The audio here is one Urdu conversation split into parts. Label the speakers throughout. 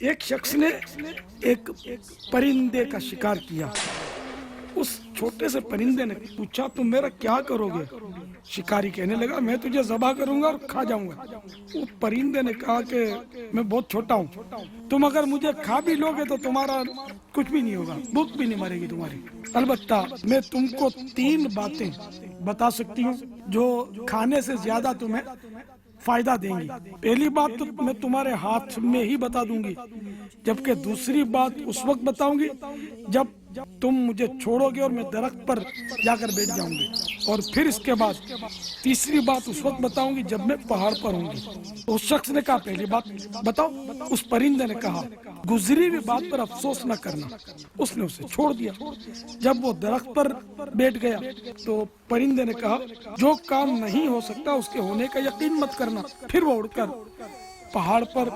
Speaker 1: ایک شخص نے ایک پرندے کا شکار کیا. اس چھوٹے سے پرندے نے پوچھا تم میرا کیا کرو گے؟ شکاری کہنے لگا میں تجھے ذبح کروں گا اور کھا جاؤں گا. وہ پرندے نے کہا کہ میں بہت چھوٹا ہوں, تم اگر مجھے کھا بھی لوگے تو تمہارا کچھ بھی نہیں ہوگا, بھوک بھی نہیں مرے گی تمہاری. البتہ میں تم کو 3 باتیں بتا سکتی ہوں جو کھانے سے زیادہ تمہیں فائدہ دیں گی. پہلی بات تو میں تمہارے ہاتھ میں ہی بتا دوں گی, جبکہ دوسری بات اس وقت بتاؤں گی جب تم مجھے چھوڑو گے اور میں درخت پر جا کر بیٹھ جاؤں گی, اور پھر اس کے بعد تیسری بات اس وقت بتاؤں گی جب میں پہاڑ پر ہوں گی. اس شخص نے کہا پہلی بات بتاؤ. اس پرندے نے کہا گزری ہوئی بات پر افسوس نہ کرنا. اس نے اسے چھوڑ دیا. جب وہ درخت پر بیٹھ گیا تو پرندے نے کہا جو کام نہیں ہو سکتا اس کے ہونے کا یقین مت کرنا. پھر وہ اڑ کر پہاڑ پر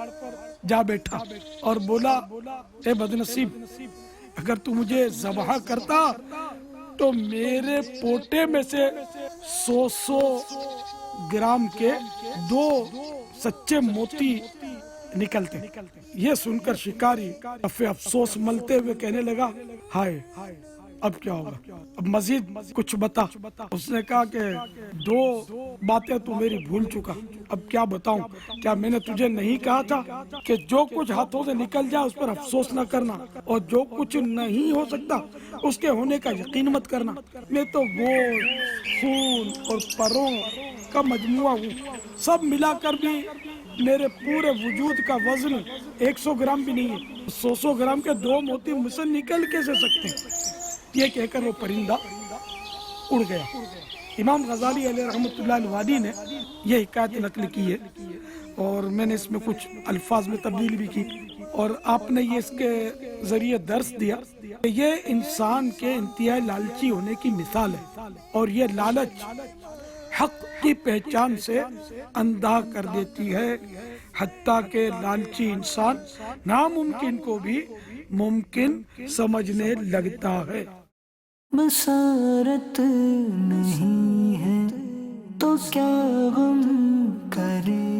Speaker 1: جا بیٹھا اور بولا اے بدنصیب, اگر تو مجھے ذبح کرتا تو میرے پوٹے میں سے 100 گرام کے 2 سچے موتی نکلتے. یہ سن کر شکاری افسوس ملتے ہوئے کہنے لگا ہائے اب کیا ہوگا, اب مزید کچھ بتا. اس نے کہا کہ 2 باتیں تو میری بھول چکا, اب کیا بتاؤں. کیا میں نے تجھے نہیں کہا تھا کہ جو کچھ ہاتھوں سے نکل جائے اس پر افسوس نہ کرنا, اور جو کچھ نہیں ہو سکتا اس کے ہونے کا یقین مت کرنا. میں تو گوشت, خون اور پروں کا مجموعہ ہوں, سب ملا کر بھی میرے پورے وجود کا وزن 100 گرام بھی نہیں ہے. 100 گرام کے 2 موتی مجھ سے نکل کیسے سکتے ہیں؟ یہ کہہ کر وہ پرندہ اڑ گیا. امام غزالی علیہ رحمۃ اللہ الوادی نے یہ حکایت نقل کی ہے, اور میں نے اس میں کچھ الفاظ میں تبدیلی بھی کی, اور آپ نے یہ اس کے ذریعے درس دیا کہ یہ انسان کے انتہائی لالچی ہونے کی مثال ہے, اور یہ لالچ حق کی پہچان سے اندھا کر دیتی ہے, حتیٰ کہ لالچی انسان ناممکن کو بھی ممکن سمجھنے لگتا ہے.
Speaker 2: بصارت نہیں ہے تو کیا غم کرے.